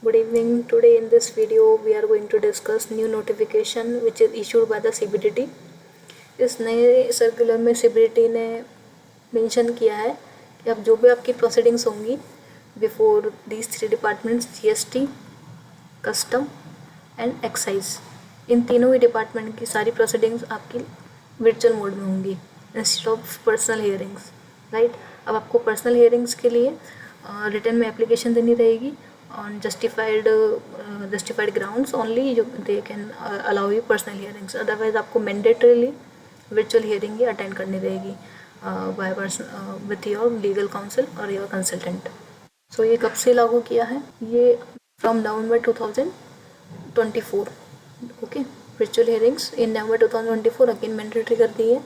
Good evening. Today in this video we are going to discuss new notification which is issued by the CBDT. इस नए circular में CBDT ने mention किया है कि अब जो भी आपकी प्रोसीडिंग्स होंगी before these 3 departments GST, custom and excise, इन तीनों ही डिपार्टमेंट की सारी प्रोसीडिंग्स आपकी वर्चुअल मोड में होंगी instead of personal hearings, right. अब आपको पर्सनल हियरिंग्स के लिए रिटर्न में एप्लीकेशन देनी रहेगी on justified grounds only they can allow you personal hearings, otherwise आपको mandatorily virtual hearing ही अटेंड करनी रहेगी by person with your legal counsel or your consultant. So ये कब से लागू किया है? ये from November 2024. Okay, virtual hearings in November 2024 again mandatory कर दी है।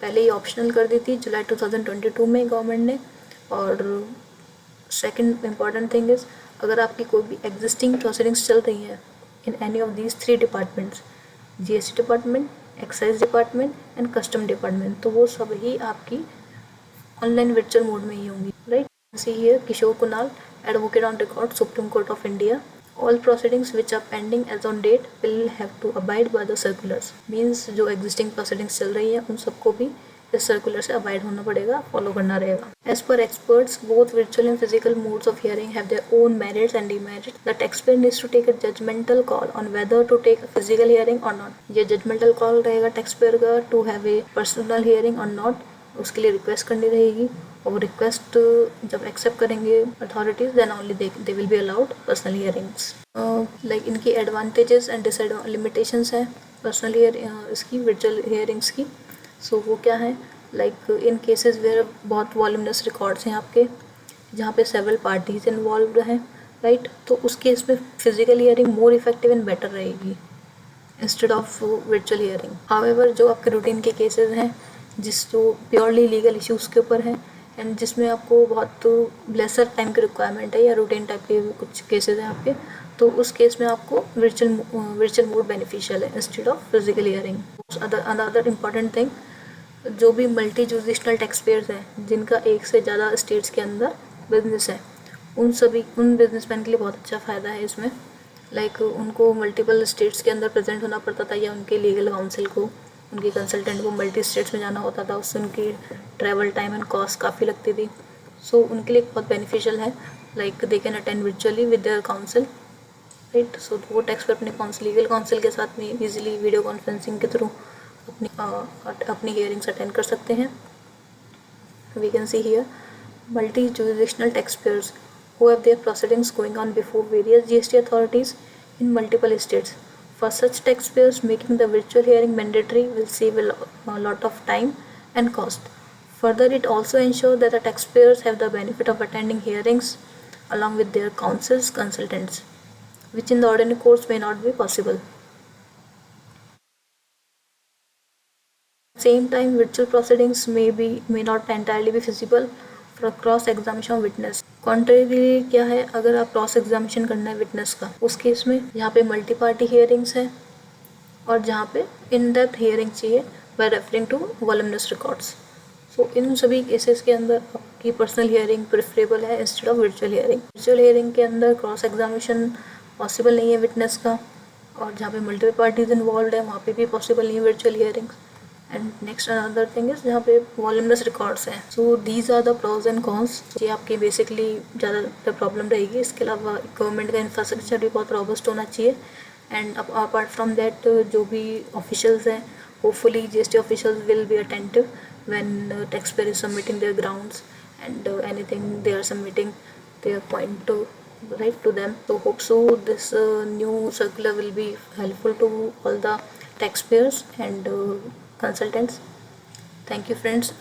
पहले ही ऑप्शनल कर दी थी जुलाई 2022 में गवर्नमेंट ने। और सेकेंड इम्पॉर्टेंट थिंग इज़, अगर आपकी कोई भी एग्जिस्टिंग प्रोसीडिंग्स चल रही हैं in any of these 3 departments, GST department, excise department and custom department, तो वो सब ही आपकी ऑनलाइन वर्चुअल मोड में ही होंगी, right. See here Kishore Kunal, advocate on record, Supreme Court of India. All proceedings which are pending as on date will have to abide by the circulars. Means जो existing proceedings चल रही हैं उन सबको भी इस सर्कुलर से अबाइड होना पड़ेगा, फॉलो करना रहेगा। As per experts, both virtual and physical modes of hearing have their own merits and demerits. The taxpayer needs to take a judgmental call on whether to take a physical hearing or not. ये judgmental call रहेगा taxpayer का to have a personal hearing or not. उसके लिए request करनी रहेगी और request जब accept करेंगे authorities then only they will be allowed personal hearings. Like इनकी एडवांटेजेस एंड लिमिटेशंस हैं पर्सनल इसकी वर्चुअल हियरिंग्स की। सो वो क्या है? लाइक इन केसेस वेयर बहुत वॉल्यूमिनस रिकॉर्ड्स हैं आपके, जहाँ पे सेवरल पार्टीज इन्वॉल्व हैं, राइट। तो उस केस में physical hearing more effective and better रहेगी instead of virtual hearing. However जो आपके रूटीन के केसेस हैं जिस जो प्योरली लीगल इश्यूज़ के ऊपर हैं एंड जिसमें आपको बहुत लेसर टाइम की रिक्वायरमेंट है या रूटीन टाइप के कुछ केसेस हैं आपके, तो उस केस में आपको वर्चुअल मोड बेनिफिशियल है instead of physical hearing. Other important thing, जो भी मल्टी जुडिशनल टैक्स पेयर्स हैं जिनका एक से ज़्यादा स्टेट्स के अंदर बिजनेस है, उन बिजनेसमैन के लिए बहुत अच्छा फ़ायदा है इसमें। लाइक उनको मल्टीपल स्टेट्स के अंदर प्रेजेंट होना पड़ता था या उनके लीगल काउंसिल को, उनके कंसल्टेंट को मल्टी स्टेट्स में जाना होता था, उससे उनकी ट्रैवल टाइम एंड कॉस्ट काफ़ी लगती थी। सो उनके लिए बहुत बेनिफिशियल है, like they can attend virtually with their counsel, right. So वो टैक्स पर अपने लीगल काउंसिल के साथ में ईजिली वीडियो कॉन्फ्रेंसिंग के थ्रू अपनी हियरिंग्स अटेंड कर सकते हैं। We can see here multi judicial tax payers who have their proceedings going on before various GST authorities in multiple states. For such taxpayers, making the virtual hearing mandatory will save a lot of time and cost. Further, it also ensures that the taxpayers have the benefit of attending hearings along with their counsels, consultants, which in the ordinary course may not be possible. At the same time, virtual proceedings may not entirely be feasible for cross examination of witness. Contrary क्या है, अगर आप cross examination करना है witness का, उस case में यहाँ पे मल्टी पार्टी हियरिंग्स है और जहाँ पे इन डेप्थ हियरिंग चाहिए by referring to voluminous records. So इन सभी केसेस के अंदर आपकी पर्सनल हियरिंग प्रेफरेबल है instead of virtual hearing. Virtual hearing के अंदर क्रॉस एग्जामिनेशन पॉसिबल नहीं है विटनेस का, और जहाँ पे मल्टीपल पार्टीज इन्वॉल्व है वहाँ पे भी पॉसिबल नहीं है virtual hearing. And next another thing is जहाँ पे वॉल्यूमिनस रिकॉर्ड्स हैं। So these are the pros and cons. ये आपकी बेसिकली ज़्यादा प्रॉब्लम रहेगी। इसके अलावा गवर्नमेंट का इंफ्रास्ट्रक्चर भी बहुत रोबस्ट होना चाहिए। एंड अपार्ट फ्रॉम दैट जो भी ऑफिशियल्स हैं, hopefully GST officials will be attentive when taxpayer is submitting their grounds and anything they are submitting their point to right to them. So hope so this new circular will be helpful to all the taxpayers and consultants. Thank you friends.